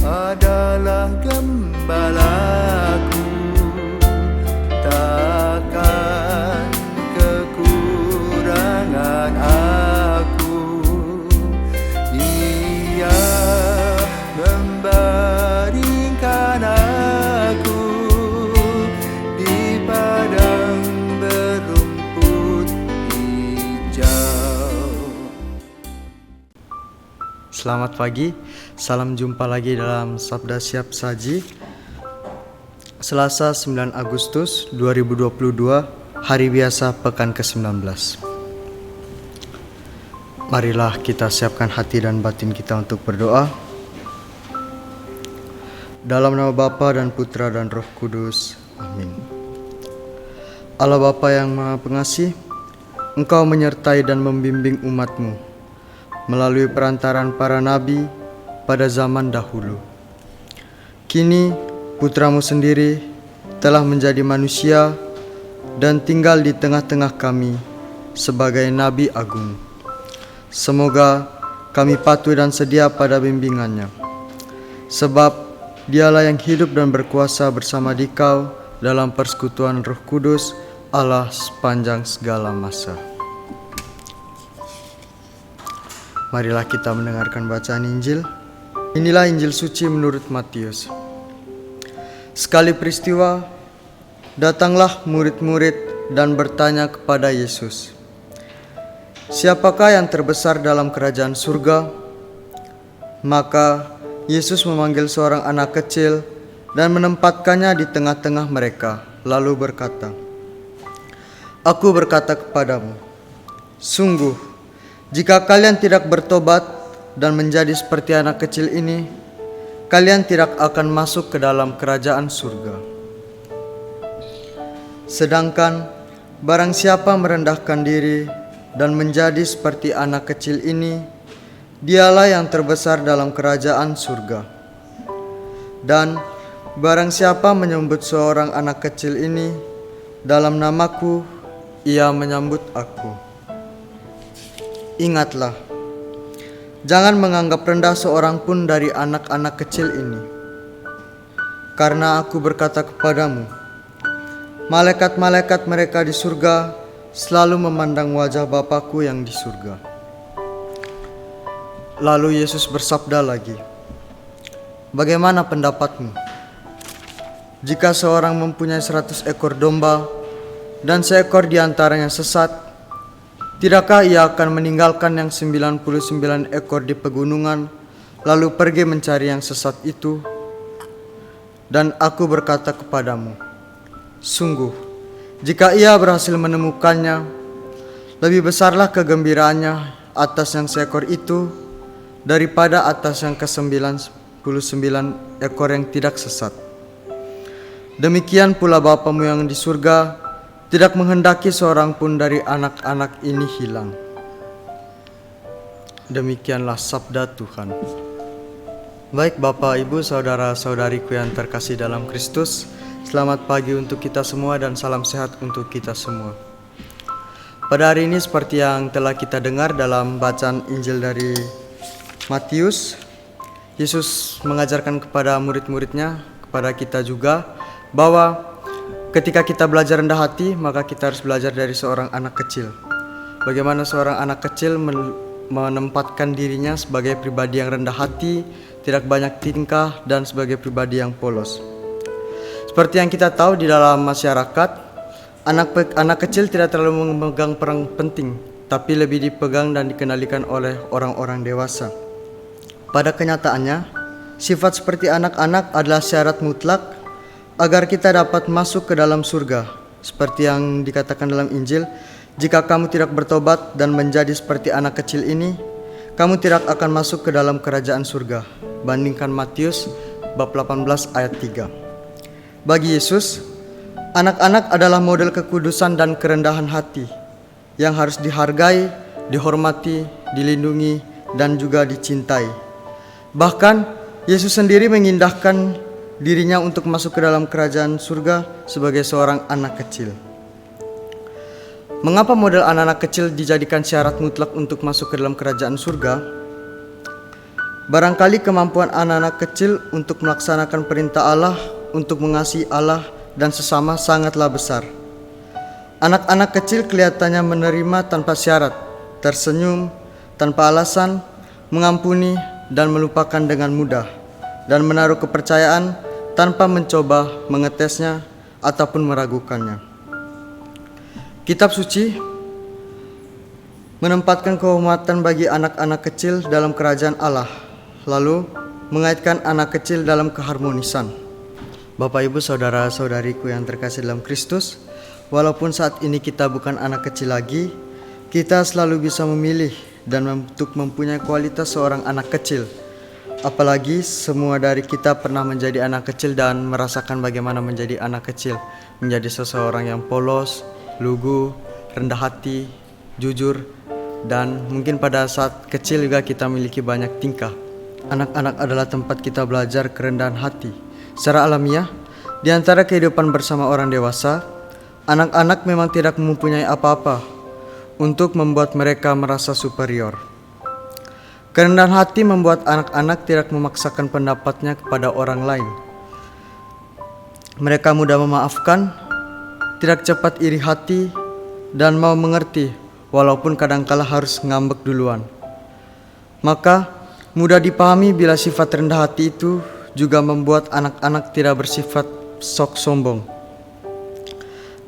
adalah gembalaku, takkan kekurangan aku. Ia membaringkan aku di padang berumput hijau. Selamat pagi, salam jumpa lagi dalam Sabda Siap Saji. Selasa 9 Agustus 2022, hari biasa pekan ke-19. Marilah kita siapkan hati dan batin kita untuk berdoa. Dalam nama Bapa dan Putra dan Roh Kudus. Amin. Allah Bapa yang Maha Pengasih, Engkau menyertai dan membimbing umat-Mu melalui perantaran para nabi pada zaman dahulu. Kini Putra-Mu sendiri telah menjadi manusia dan tinggal di tengah-tengah kami sebagai Nabi Agung. Semoga kami patuh dan sedia pada bimbingannya, sebab Dialah yang hidup dan berkuasa bersama Dikau dalam persekutuan Roh Kudus, Allah sepanjang segala masa. Marilah kita mendengarkan bacaan Injil. Inilah Injil suci menurut Matius. Sekali peristiwa, datanglah murid-murid dan bertanya kepada Yesus, "Siapakah yang terbesar dalam kerajaan surga?" Maka Yesus memanggil seorang anak kecil dan menempatkannya di tengah-tengah mereka, lalu berkata, "Aku berkata kepadamu, sungguh, jika kalian tidak bertobat dan menjadi seperti anak kecil ini, kalian tidak akan masuk ke dalam kerajaan surga. Sedangkan barang siapa merendahkan diri dan menjadi seperti anak kecil ini, dialah yang terbesar dalam kerajaan surga. Dan barang siapa menyambut seorang anak kecil ini dalam namaku, ia menyambut aku. Ingatlah, jangan menganggap rendah seorang pun dari anak-anak kecil ini. Karena aku berkata kepadamu, malaikat-malaikat mereka di surga selalu memandang wajah Bapa-Ku yang di surga." Lalu Yesus bersabda lagi, "Bagaimana pendapatmu? Jika seorang mempunyai 100 ekor domba dan seekor di antaranya sesat, tidakkah ia akan meninggalkan yang 99 ekor di pegunungan, lalu pergi mencari yang sesat itu? Dan aku berkata kepadamu, sungguh, jika ia berhasil menemukannya, lebih besarlah kegembiraannya atas yang seekor itu daripada atas yang ke-99 ekor yang tidak sesat. Demikian pula Bapamu yang di surga tidak menghendaki seorang pun dari anak-anak ini hilang." Demikianlah sabda Tuhan. Baik Bapak, Ibu, Saudara-saudariku yang terkasih dalam Kristus, selamat pagi untuk kita semua dan salam sehat untuk kita semua. Pada hari ini seperti yang telah kita dengar dalam bacaan Injil dari Matius, Yesus mengajarkan kepada murid-muridnya, kepada kita juga, bahwa ketika kita belajar rendah hati, maka kita harus belajar dari seorang anak kecil. Bagaimana seorang anak kecil menempatkan dirinya sebagai pribadi yang rendah hati, tidak banyak tingkah, dan sebagai pribadi yang polos. Seperti yang kita tahu di dalam masyarakat, anak kecil tidak terlalu memegang peran penting, tapi lebih dipegang dan dikenalikan oleh orang-orang dewasa. Pada kenyataannya, sifat seperti anak-anak adalah syarat mutlak agar kita dapat masuk ke dalam surga. Seperti yang dikatakan dalam Injil, jika kamu tidak bertobat dan menjadi seperti anak kecil ini, kamu tidak akan masuk ke dalam kerajaan surga. Bandingkan Matius bab 18 ayat 3. Bagi Yesus, anak-anak adalah model kekudusan dan kerendahan hati yang harus dihargai, dihormati, dilindungi, dan juga dicintai. Bahkan Yesus sendiri mengindahkan dirinya untuk masuk ke dalam kerajaan surga sebagai seorang anak kecil. Mengapa model anak-anak kecil dijadikan syarat mutlak untuk masuk ke dalam kerajaan surga? Barangkali kemampuan anak-anak kecil untuk melaksanakan perintah Allah, untuk mengasihi Allah dan sesama sangatlah besar. Anak-anak kecil kelihatannya menerima tanpa syarat, tersenyum tanpa alasan, mengampuni dan melupakan dengan mudah, dan menaruh kepercayaan tanpa mencoba mengetesnya ataupun meragukannya. Kitab suci menempatkan kehormatan bagi anak-anak kecil dalam kerajaan Allah, lalu mengaitkan anak kecil dalam keharmonisan. Bapak, Ibu, saudara-saudariku yang terkasih dalam Kristus, walaupun saat ini kita bukan anak kecil lagi, kita selalu bisa memilih dan untuk mempunyai kualitas seorang anak kecil. Apalagi semua dari kita pernah menjadi anak kecil dan merasakan bagaimana menjadi anak kecil, menjadi seseorang yang polos, lugu, rendah hati, jujur, dan mungkin pada saat kecil juga kita memiliki banyak tingkah. Anak-anak adalah tempat kita belajar kerendahan hati. Secara alamiah, di antara kehidupan bersama orang dewasa, anak-anak memang tidak mempunyai apa-apa untuk membuat mereka merasa superior. Kerendahan hati membuat anak-anak tidak memaksakan pendapatnya kepada orang lain. Mereka mudah memaafkan, tidak cepat iri hati, dan mau mengerti walaupun kadangkala harus ngambek duluan. Maka mudah dipahami bila sifat rendah hati itu juga membuat anak-anak tidak bersifat sok sombong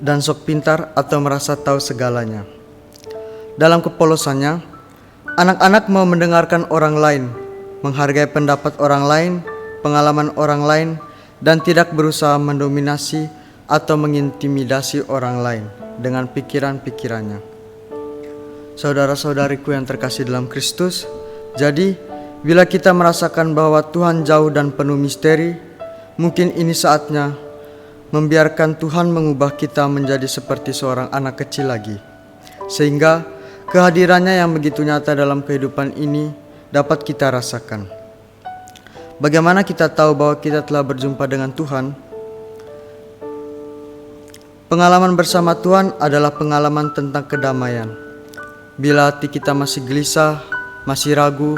dan sok pintar atau merasa tahu segalanya. Dalam kepolosannya, anak-anak mau mendengarkan orang lain, menghargai pendapat orang lain, pengalaman orang lain, dan tidak berusaha mendominasi atau mengintimidasi orang lain dengan pikiran-pikirannya. Saudara-saudariku yang terkasih dalam Kristus, jadi bila kita merasakan bahwa Tuhan jauh dan penuh misteri, mungkin ini saatnya membiarkan Tuhan mengubah kita menjadi seperti seorang anak kecil lagi, sehingga kehadirannya yang begitu nyata dalam kehidupan ini dapat kita rasakan. Bagaimana kita tahu bahwa kita telah berjumpa dengan Tuhan? Pengalaman bersama Tuhan adalah pengalaman tentang kedamaian. Bila hati kita masih gelisah, masih ragu,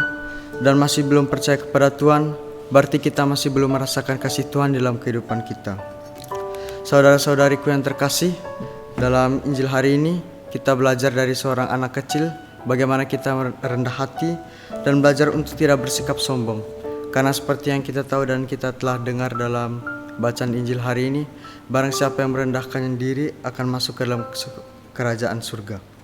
dan masih belum percaya kepada Tuhan, berarti kita masih belum merasakan kasih Tuhan dalam kehidupan kita. Saudara-saudariku yang terkasih, dalam Injil hari ini kita belajar dari seorang anak kecil bagaimana kita rendah hati dan belajar untuk tidak bersikap sombong. Karena seperti yang kita tahu dan kita telah dengar dalam bacaan Injil hari ini, barang siapa yang merendahkan diri akan masuk ke dalam kerajaan surga.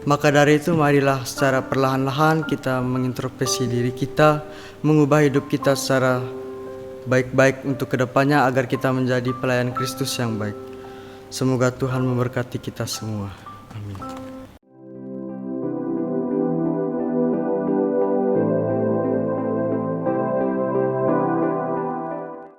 Maka dari itu marilah secara perlahan-lahan kita mengintrospeksi diri kita, mengubah hidup kita secara baik-baik untuk kedepannya agar kita menjadi pelayan Kristus yang baik. Semoga Tuhan memberkati kita semua.